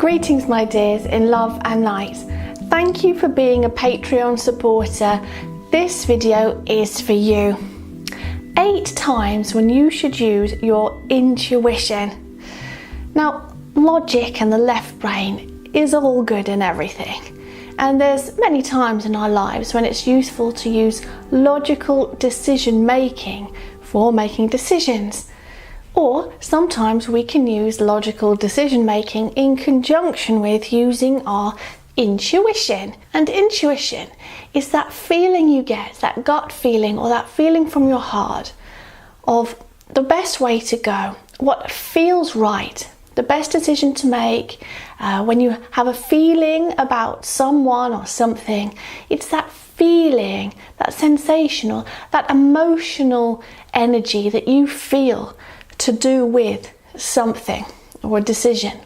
Greetings my dears in love and light. Thank you for being a Patreon supporter. This video is for you. 8 times when you should use your intuition. Now, logic and the left brain is all good and everything. And there's many times in our lives when it's useful to use logical decision making for making decisions. Or sometimes we can use logical decision making in conjunction with using our intuition. And intuition is that feeling you get, that gut feeling or that feeling from your heart of the best way to go, what feels right, the best decision to make. When you have a feeling about someone or something, it's that feeling, that sensational, that emotional energy that you feel to do with something or a decision.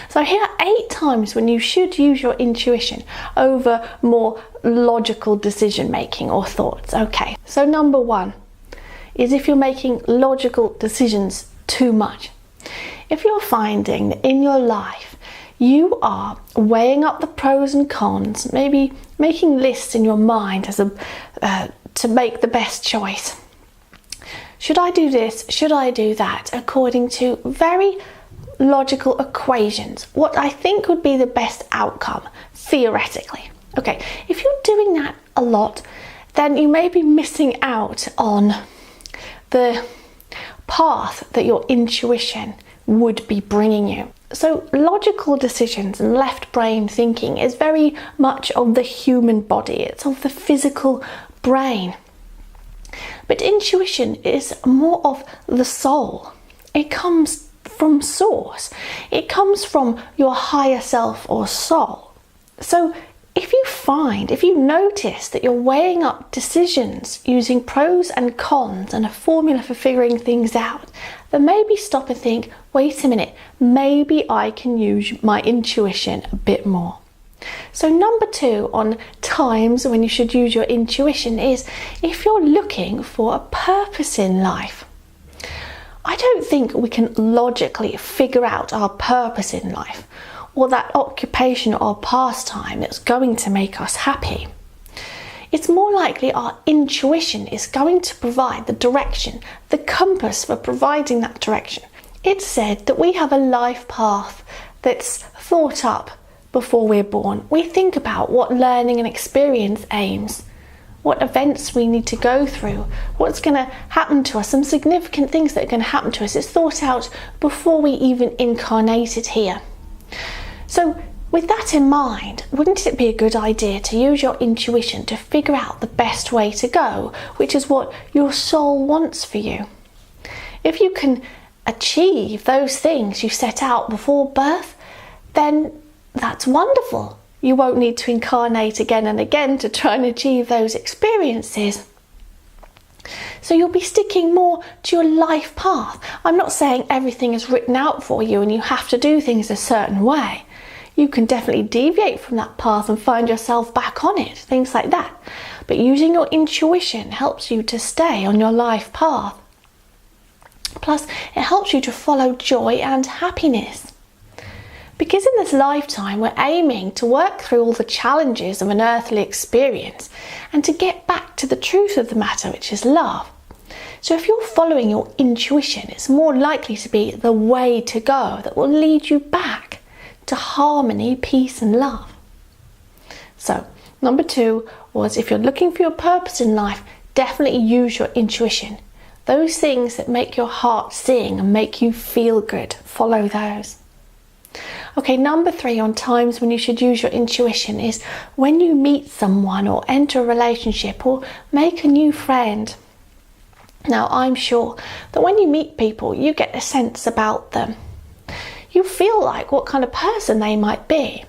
So here are 8 times when you should use your intuition over more logical decision making or thoughts. Okay, so number 1 is if you're making logical decisions too much. If you're finding that in your life you are weighing up the pros and cons, maybe making lists in your mind as to make the best choice. Should I do this? Should I do that? According to very logical equations, what I think would be the best outcome, theoretically. Okay, if you're doing that a lot, then you may be missing out on the path that your intuition would be bringing you. So logical decisions and left brain thinking is very much of the human body. It's of the physical brain. But intuition is more of the soul. It comes from source. It comes from your higher self or soul. So if you notice that you're weighing up decisions using pros and cons and a formula for figuring things out, then maybe stop and think, wait a minute, maybe I can use my intuition a bit more. So number 2 on times when you should use your intuition is if you're looking for a purpose in life. I don't think we can logically figure out our purpose in life or that occupation or pastime that's going to make us happy. It's more likely our intuition is going to provide the direction, the compass for providing that direction. It's said that we have a life path that's thought up before we're born. We think about what learning and experience aims, what events we need to go through, what's going to happen to us, some significant things that are going to happen to us. It's thought out before we even incarnated here. So with that in mind, wouldn't it be a good idea to use your intuition to figure out the best way to go, which is what your soul wants for you? If you can achieve those things you set out before birth, then that's wonderful. You won't need to incarnate again and again to try and achieve those experiences. So you'll be sticking more to your life path. I'm not saying everything is written out for you and you have to do things a certain way. You can definitely deviate from that path and find yourself back on it, things like that. But using your intuition helps you to stay on your life path. Plus, it helps you to follow joy and happiness. Because in this lifetime, we're aiming to work through all the challenges of an earthly experience and to get back to the truth of the matter, which is love. So if you're following your intuition, it's more likely to be the way to go that will lead you back to harmony, peace and love. So number 2 was if you're looking for your purpose in life, definitely use your intuition. Those things that make your heart sing and make you feel good, follow those. Okay, number 3 on times when you should use your intuition is when you meet someone or enter a relationship or make a new friend. Now, I'm sure that when you meet people, you get a sense about them. You feel like what kind of person they might be.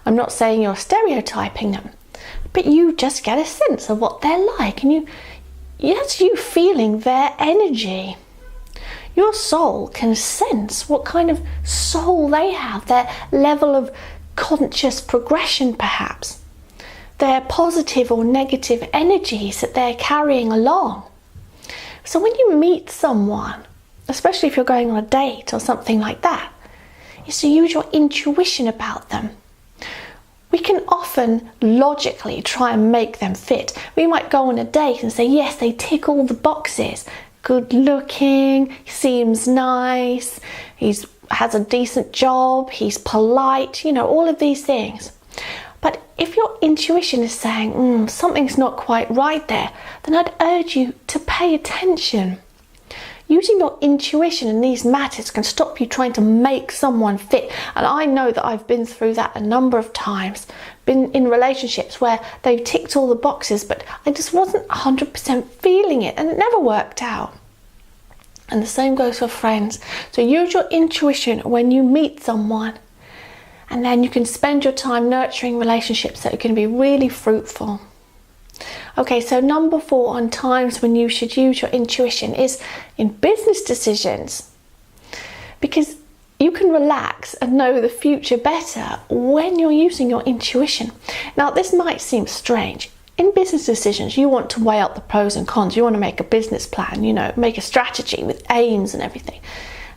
I'm not saying you're stereotyping them, but you just get a sense of what they're like and you feeling their energy. Your soul can sense what kind of soul they have, their level of conscious progression perhaps, their positive or negative energies that they're carrying along. So when you meet someone, especially if you're going on a date or something like that, is to use your intuition about them. We can often logically try and make them fit. We might go on a date and say, yes, they tick all the boxes. Good looking, seems nice, has a decent job, he's polite, all of these things. But if your intuition is saying, something's not quite right there, then I'd urge you to pay attention. Using your intuition in these matters can stop you trying to make someone fit. And I know that I've been through that a number of times, been in relationships where they've ticked all the boxes, but I just wasn't 100% feeling it, and it never worked out. And the same goes for friends. So use your intuition when you meet someone, and then you can spend your time nurturing relationships that are going to be really fruitful. Okay, so number 4 on times when you should use your intuition is in business decisions, because you can relax and know the future better when you're using your intuition. Now, this might seem strange. In business decisions, you want to weigh up the pros and cons. You want to make a business plan, make a strategy with aims and everything,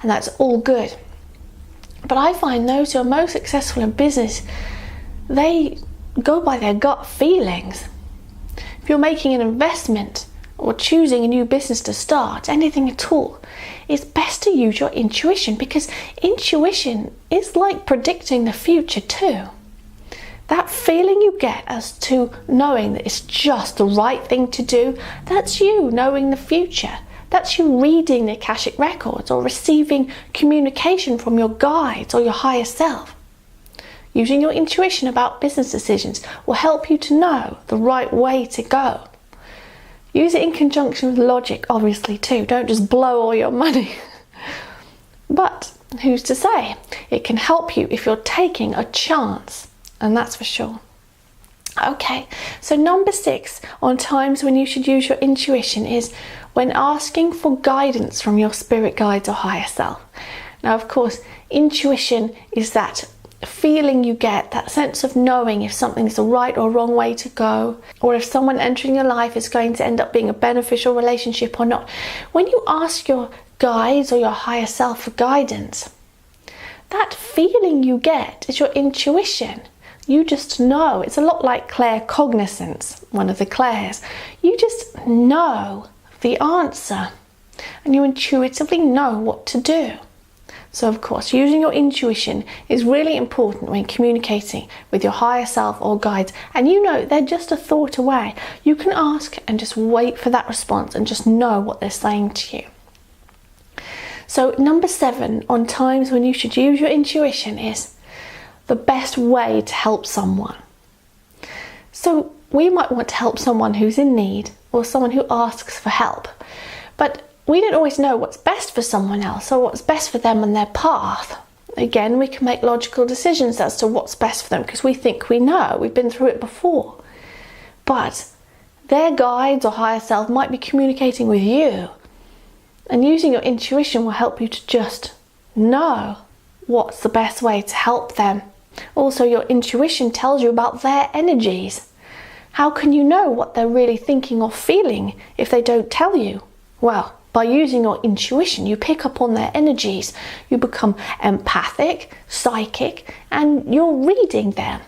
and that's all good. But I find those who are most successful in business, they go by their gut feelings. If you're making an investment or choosing a new business to start, anything at all, it's best to use your intuition, because intuition is like predicting the future too. That feeling you get as to knowing that it's just the right thing to do, that's you knowing the future. That's you reading the Akashic records or receiving communication from your guides or your higher self. Using your intuition about business decisions will help you to know the right way to go. Use it in conjunction with logic, obviously, too. Don't just blow all your money. But who's to say? It can help you if you're taking a chance, and that's for sure. Okay, so number 6 on times when you should use your intuition is when asking for guidance from your spirit guides or higher self. Now, of course, intuition is that feeling you get, that sense of knowing if something's the right or wrong way to go, or if someone entering your life is going to end up being a beneficial relationship or not. When you ask your guides or your higher self for guidance, that feeling you get is your intuition. You just know. It's a lot like claircognizance, one of the clairs. You just know the answer and you intuitively know what to do. So of course, using your intuition is really important when communicating with your higher self or guides, and they're just a thought away. You can ask and just wait for that response and just know what they're saying to you. So number 7 on times when you should use your intuition is the best way to help someone. So we might want to help someone who's in need or someone who asks for help, but we don't always know what's best for someone else or what's best for them on their path. Again, we can make logical decisions as to what's best for them because we think we know, we've been through it before. But their guides or higher self might be communicating with you, and using your intuition will help you to just know what's the best way to help them. Also, your intuition tells you about their energies. How can you know what they're really thinking or feeling if they don't tell you? Well, by using your intuition, you pick up on their energies. You become empathic, psychic, and you're reading them.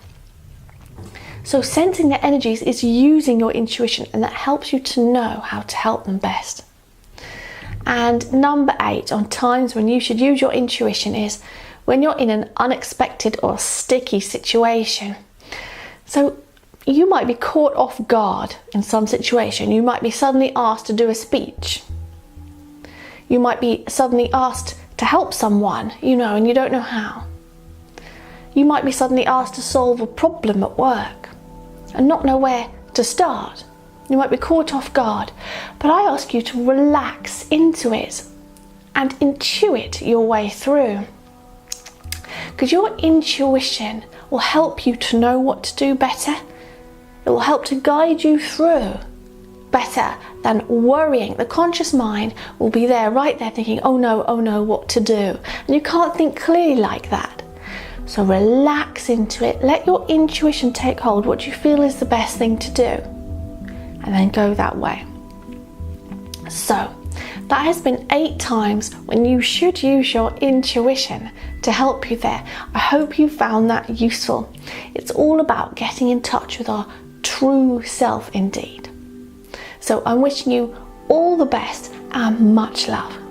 So sensing their energies is using your intuition, and that helps you to know how to help them best. And number 8 on times when you should use your intuition is when you're in an unexpected or sticky situation. So you might be caught off guard in some situation. You might be suddenly asked to do a speech. You might be suddenly asked to help someone, and you don't know how. You might be suddenly asked to solve a problem at work and not know where to start. You might be caught off guard, but I ask you to relax into it and intuit your way through. Because your intuition will help you to know what to do better. It will help to guide you through better than worrying. The conscious mind will be there, right there, thinking, oh no, what to do? And you can't think clearly like that. So relax into it. Let your intuition take hold, what you feel is the best thing to do. And then go that way. So that has been 8 times when you should use your intuition to help you there. I hope you found that useful. It's all about getting in touch with our true self indeed. So I'm wishing you all the best and much love.